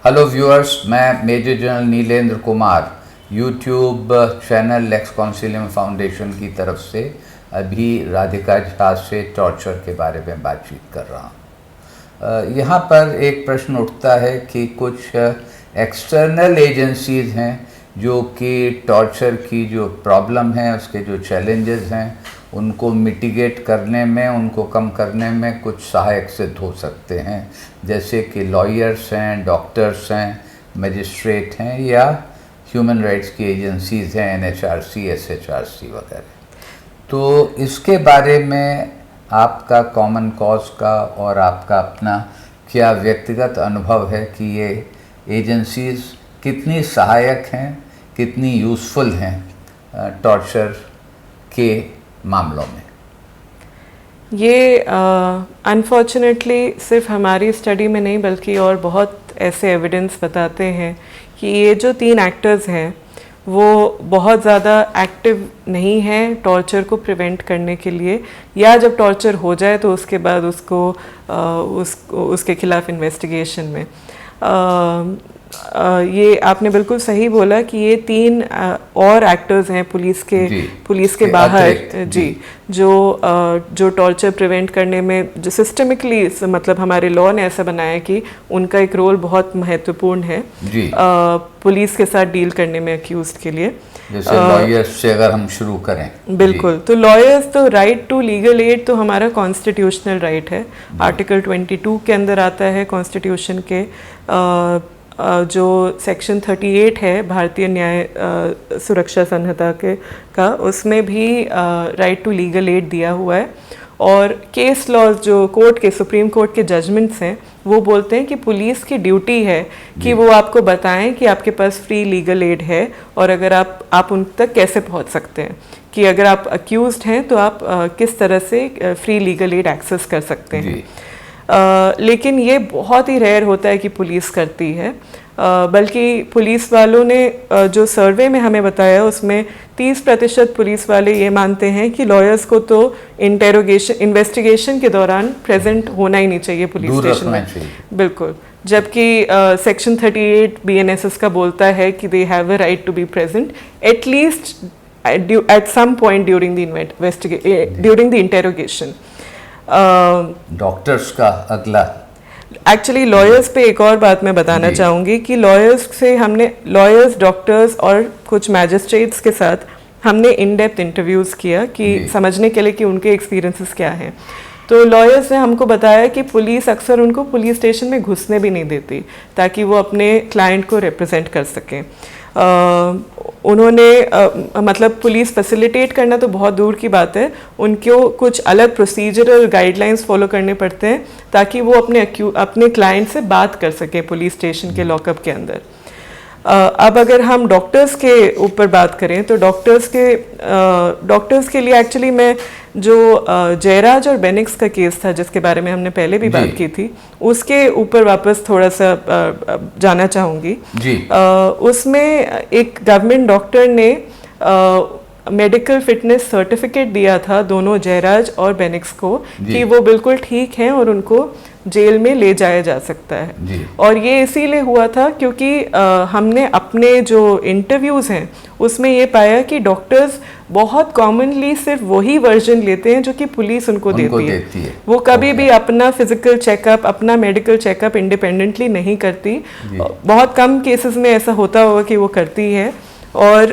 Hello viewers, मैं major general Nilendra Kumar YouTube channel Lex Consilium Foundation की तरफ से अभी राधिका झा से टॉर्चर के बारे में बातचीत कर रहा हूँ। यहाँ पर एक प्रश्न उठता है कि कुछ एक्सटर्नल एजेंसीज़ हैं जो कि टॉर्चर की जो प्रॉब्लम है, उसके जो चैलेंजेस हैं, उनको मिटिगेट करने में, उनको कम करने में कुछ सहायक सिद्ध हो सकते हैं, जैसे कि लॉयर्स हैं, डॉक्टर्स हैं, मजिस्ट्रेट हैं या ह्यूमन राइट्स की एजेंसीज़ हैं, NHRC, SHRC वगैरह। तो इसके बारे में आपका कॉमन कॉज का और आपका अपना क्या व्यक्तिगत अनुभव है कि ये एजेंसीज़ कितनी सहायक हैं, कितनी यूज़फुल हैं टॉर्चर के मामलों में? ये अनफॉर्चुनेटली सिर्फ हमारी स्टडी में नहीं बल्कि और बहुत ऐसे एविडेंस बताते हैं कि ये जो 3 एक्टर्स हैं वो बहुत ज़्यादा एक्टिव नहीं हैं टॉर्चर को प्रिवेंट करने के लिए, या जब टॉर्चर हो जाए तो उसके बाद उसके खिलाफ इन्वेस्टिगेशन में। ये आपने बिल्कुल सही बोला कि ये 3 और एक्टर्स हैं पुलिस के बाहर जी, जो टॉर्चर प्रिवेंट करने में जो सिस्टमिकली, मतलब हमारे लॉ ने ऐसा बनाया कि उनका एक रोल बहुत महत्वपूर्ण है पुलिस के साथ डील करने में अक्यूज्ड के लिए। जैसे लॉयर्स से अगर हम शुरू करें, बिल्कुल, तो लॉयर्स तो राइट टू लीगल एड तो हमारा कॉन्स्टिट्यूशनल राइट है, आर्टिकल 22 के अंदर आता है कॉन्स्टिट्यूशन के। जो सेक्शन 38 है भारतीय न्याय सुरक्षा संहिता का, उसमें भी राइट टू लीगल एड दिया हुआ है। और केस लॉज जो सुप्रीम कोर्ट के जजमेंट्स हैं वो बोलते हैं कि पुलिस की ड्यूटी है कि वो आपको बताएं कि आपके पास फ्री लीगल एड है और अगर आप उन तक कैसे पहुंच सकते हैं, कि अगर आप अक्यूज्ड हैं तो आप किस तरह से फ्री लीगल एड एक्सेस कर सकते हैं। लेकिन ये बहुत ही रेयर होता है कि पुलिस करती है, बल्कि पुलिस वालों ने जो सर्वे में हमें बताया उसमें 30% पुलिस वाले ये मानते हैं कि लॉयर्स को तो इन्वेस्टिगेशन के दौरान प्रेजेंट होना ही नहीं चाहिए पुलिस स्टेशन में। बिल्कुल, जबकि सेक्शन 38 BNSS का बोलता है कि they have a right to be present at least at some point during the interrogation. Doctors का अगला, एक्चुअली लॉयर्स पे एक और बात मैं बताना चाहूँगी कि लॉयर्स, डॉक्टर्स और कुछ मैजिस्ट्रेट्स के साथ हमने इन डेप्थ इंटरव्यूज़ किया कि समझने के लिए कि उनके एक्सपीरियंसेस क्या हैं। तो लॉयर्स ने हमको बताया कि पुलिस अक्सर उनको पुलिस स्टेशन में घुसने भी नहीं देती ताकि वो अपने क्लाइंट को रिप्रेजेंट कर सकें। उन्होंने मतलब पुलिस फैसिलिटेट करना तो बहुत दूर की बात है, उनको कुछ अलग प्रोसीजरल गाइडलाइंस फॉलो करने पड़ते हैं ताकि वो अपने क्लाइंट से बात कर सके पुलिस स्टेशन के लॉकअप के अंदर। अब अगर हम डॉक्टर्स के ऊपर बात करें तो डॉक्टर्स के लिए एक्चुअली मैं जो जयराज और बेनिक्स का केस था जिसके बारे में हमने पहले भी बात की थी, उसके ऊपर वापस थोड़ा सा जाना चाहूँगी। उसमें एक गवर्नमेंट डॉक्टर ने मेडिकल फिटनेस सर्टिफिकेट दिया था दोनों जयराज और बेनिक्स को कि वो बिल्कुल ठीक हैं और उनको जेल में ले जाया जा सकता है। और ये इसीलिए हुआ था क्योंकि हमने अपने जो इंटरव्यूज़ हैं उसमें ये पाया कि डॉक्टर्स बहुत कॉमनली सिर्फ वही वर्जन लेते हैं जो कि पुलिस उनको देती है। वो कभी भी अपना फिजिकल चेकअप, अपना मेडिकल चेकअप इंडिपेंडेंटली नहीं करती। बहुत कम केसेस में ऐसा होता होगा कि वो करती है। और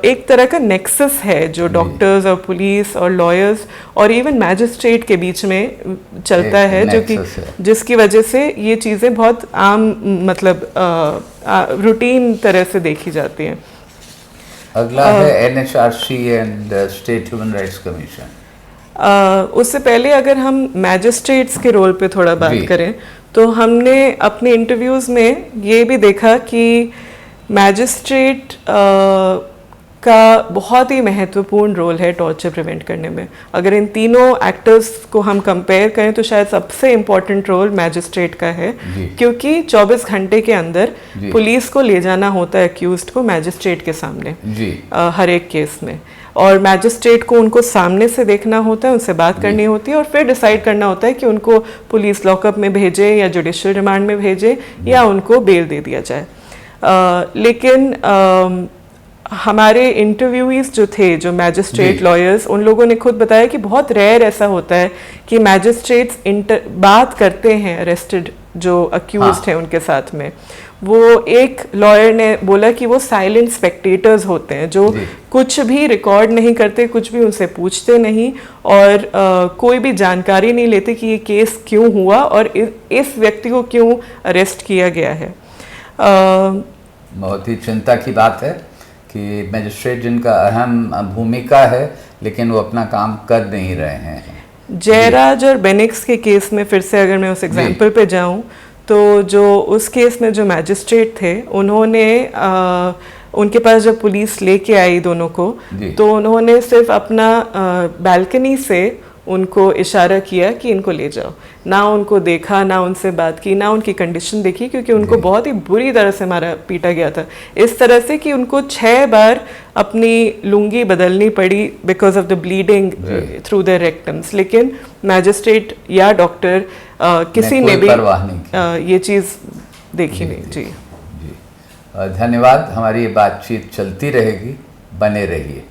एक तरह का नेक्सस है जो डॉक्टर्स और पुलिस और लॉयर्स और इवन मैजिस्ट्रेट के बीच में चलता है, जो कि जिसकी वजह से ये चीज़ें बहुत आम, मतलब रूटीन तरह से देखी जाती हैं। अगला है NHRC and state human rights commission. उससे पहले अगर हम मैजिस्ट्रेट्स के रोल पे थोड़ा बात करें तो हमने अपने इंटरव्यूज़ में ये भी देखा कि मैजिस्ट्रेट का बहुत ही महत्वपूर्ण रोल है टॉर्चर प्रिवेंट करने में। अगर इन तीनों एक्टर्स को हम कंपेयर करें तो शायद सबसे इम्पोर्टेंट रोल मैजिस्ट्रेट का है, क्योंकि 24 घंटे के अंदर पुलिस को ले जाना होता है अक्यूज्ड को मैजिस्ट्रेट के सामने हर एक केस में। और मैजिस्ट्रेट को उनको सामने से देखना होता है, उनसे बात करनी होती है और फिर डिसाइड करना होता है कि उनको पुलिस लॉकअप में भेजे या जुडिशियल रिमांड में भेजे या उनको बेल दे दिया जाए। लेकिन हमारे इंटरव्यूईज जो थे, जो मैजिस्ट्रेट लॉयर्स, उन लोगों ने खुद बताया कि बहुत रेयर ऐसा होता है कि मैजिस्ट्रेट्स बात करते हैं अरेस्टेड जो अक्यूज्ड हैं उनके साथ में। वो एक लॉयर ने बोला कि वो साइलेंट स्पेक्टेटर्स होते हैं, जो कुछ भी रिकॉर्ड नहीं करते, कुछ भी उनसे पूछते नहीं और कोई भी जानकारी नहीं लेते कि ये केस क्यों हुआ और इस व्यक्ति को क्यों अरेस्ट किया गया है। बहुत ही चिंता की बात है कि मैजिस्ट्रेट जिनका अहम भूमिका है लेकिन वो अपना काम कर नहीं रहे हैं। जयराज और बेनिक्स के केस में फिर से अगर मैं उस एग्जाम्पल पे जाऊं तो जो उस केस में जो मैजिस्ट्रेट थे, उन्होंने उनके पास जब पुलिस लेके आई दोनों को, तो उन्होंने सिर्फ अपना बालकनी से उनको इशारा किया कि इनको ले जाओ। ना उनको देखा, ना उनसे बात की, ना उनकी कंडीशन देखी, क्योंकि उनको बहुत ही बुरी तरह से मारा पीटा गया था, इस तरह से कि उनको 6 बार अपनी लुंगी बदलनी पड़ी because of the bleeding through the रेक्टम्स। लेकिन मैजिस्ट्रेट या डॉक्टर किसी ने भी ये चीज़ देखी नहीं। जी धन्यवाद। हमारी ये बातचीत चलती रहेगी, बने रहिए।